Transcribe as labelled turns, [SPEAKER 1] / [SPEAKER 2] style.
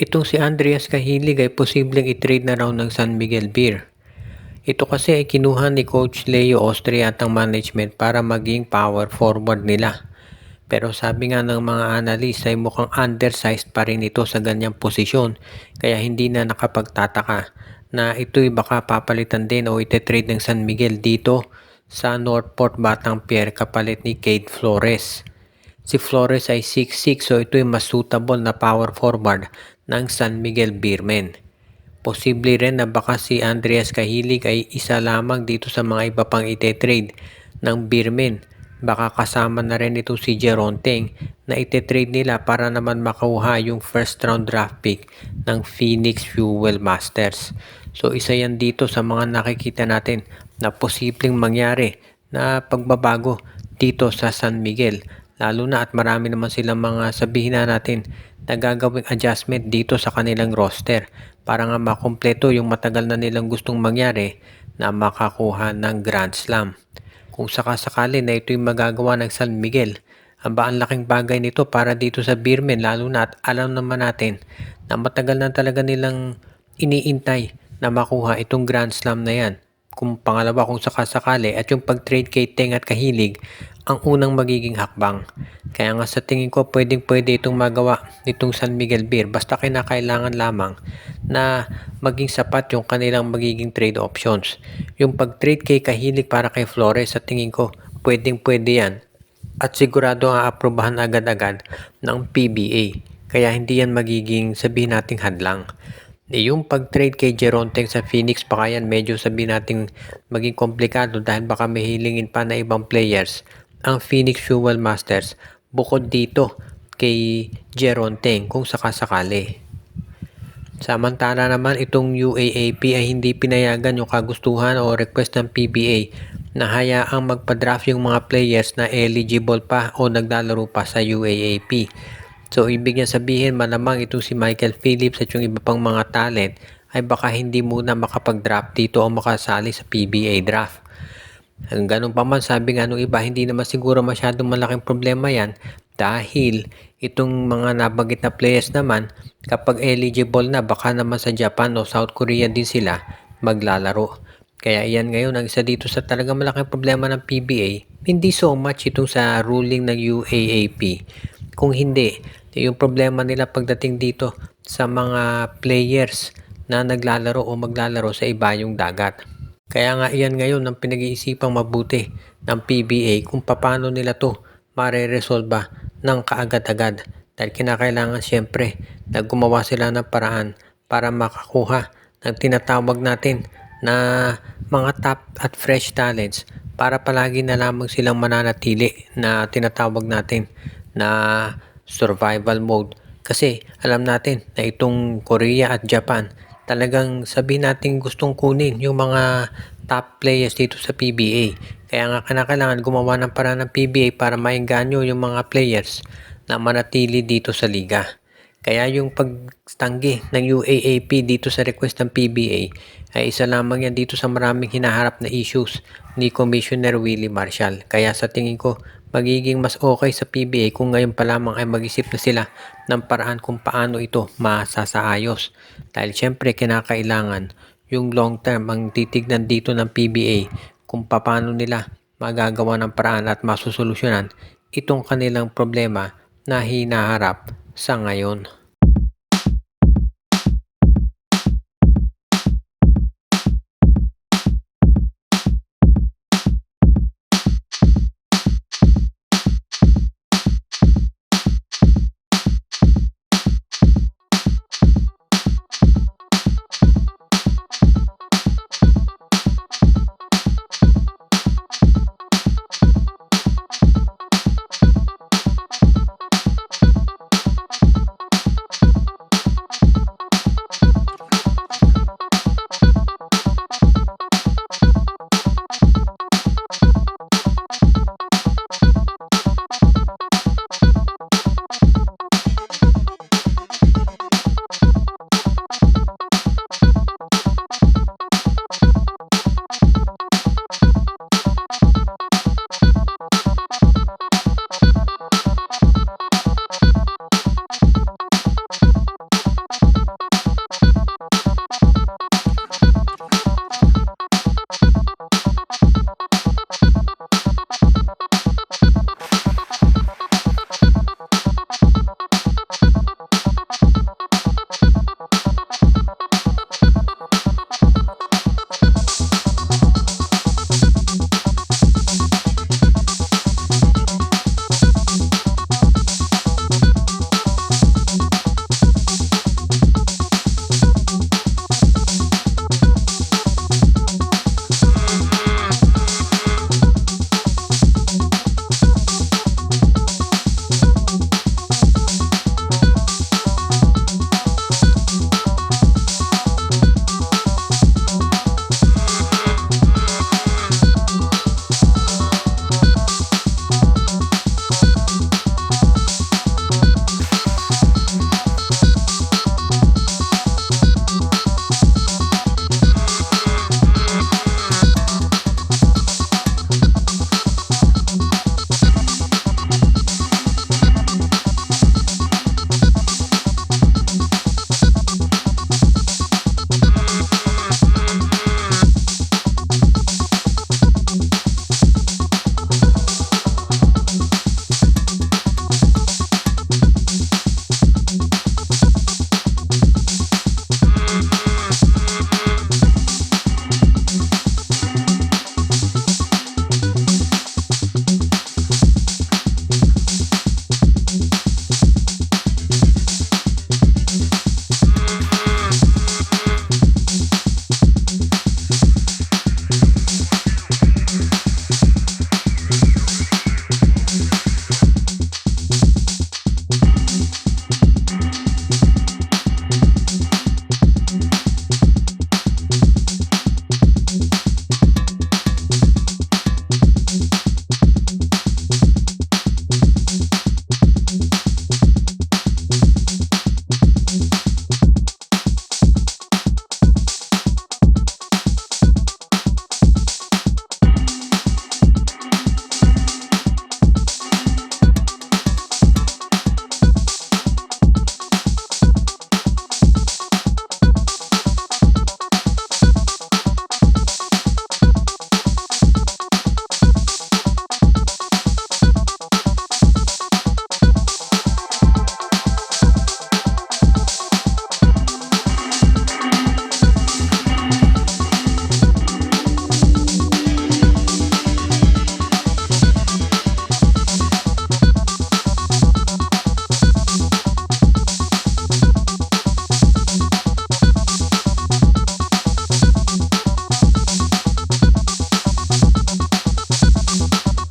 [SPEAKER 1] Itong si Andreas Cahilig ay posibleng i-trade na raw ng San Miguel Beer. Ito kasi ay kinuha ni Coach Leo Austria at ang management para maging power forward nila. Pero sabi nga ng mga analyst ay mukhang undersized pa rin ito sa ganyang posisyon, kaya hindi na nakapagtataka na ito'y baka papalitan din o ite-trade ng San Miguel dito sa Northport Batang Pier kapalit ni Cade Flores. Si Flores ay 6'6", so ito'y mas suitable na power forward ng San Miguel Beermen. Posible rin na baka si Andreas Cahilig ay isa lamang dito sa mga iba pang ite-trade ng Beermen. Baka kasama na rin ito si Geronteng na ite-trade nila para naman makuha yung first round draft pick ng Phoenix Fuel Masters. So isa yan dito sa mga nakikita natin na posibleng mangyari na pagbabago dito sa San Miguel. Lalo na at marami naman silang mga sabihin na natin na gagawing adjustment dito sa kanilang roster para nga makumpleto yung matagal na nilang gustong mangyari na makakuha ng Grand Slam. Kung sakasakali na ito'y magagawa ng San Miguel, ang laking bagay nito para dito sa Beermen, lalo na at alam naman natin na matagal na talaga nilang iniintay na makuha itong Grand Slam na yan. Kung pangalawa kung sakasakali at yung pag-trade kay Teng at Cahilig ang unang magiging hakbang. Kaya nga sa tingin ko pwede itong magawa nitong San Miguel Beer basta kinakailangan lamang na maging sapat yung kanilang magiging trade options. Yung pag-trade kay Cahilig para kay Flores sa tingin ko pwede yan at sigurado ang aprobahan agad-agad ng PBA. Kaya hindi yan magiging sabihin nating hadlang. Yung pag-trade kay Geronteng sa Phoenix baka yan medyo sabihin nating maging komplikado dahil baka may hilingin pa na ibang players ang Phoenix Fuel Masters bukod dito kay Geronteng kung sakasakali. Samantala naman itong UAAP ay hindi pinayagan yung kagustuhan o request ng PBA na hayaang magpa-draft yung mga players na eligible pa o naglalaro pa sa UAAP. So ibig niya sabihin malamang itong si Michael Phillips at yung iba pang mga talent ay baka hindi muna makapag-draft dito o makasali sa PBA draft. Ang ganun pa man, sabi nga nung iba, hindi naman siguro masyadong malaking problema yan dahil itong mga nabanggit na players naman kapag eligible na baka naman sa Japan o South Korea din sila maglalaro. Kaya yan ngayon ang isa dito sa talagang malaking problema ng PBA, hindi so much itong sa ruling ng UAAP. Kung hindi, yung problema nila pagdating dito sa mga players na naglalaro o maglalaro sa ibayong dagat. Kaya nga iyan ngayon ang pinag-iisipang mabuti ng PBA kung paano nila to mareresolba ng kaagad-agad. Dahil kinakailangan siyempre na gumawa sila ng paraan para makakuha ng tinatawag natin na mga top at fresh talents para palagi na lamang silang mananatili na tinatawag natin na survival mode. Kasi alam natin na itong Korea at Japan talagang sabihin natin gustong kunin yung mga top players dito sa PBA. Kaya nga kailangan gumawa ng paraan ng PBA para maengganyo yung mga players na manatili dito sa liga. Kaya yung pagtanggi ng UAAP dito sa request ng PBA ay isa lamang yan dito sa maraming hinaharap na issues ni Commissioner Willie Marshall. Kaya sa tingin ko magiging mas okay sa PBA kung ngayon pa lamang ay mag-isip na sila ng paraan kung paano ito masasaayos. Dahil syempre kinakailangan yung long term ang titignan dito ng PBA kung paano nila magagawa ng paraan at masusolusyonan itong kanilang problema na hinaharap sa ngayon.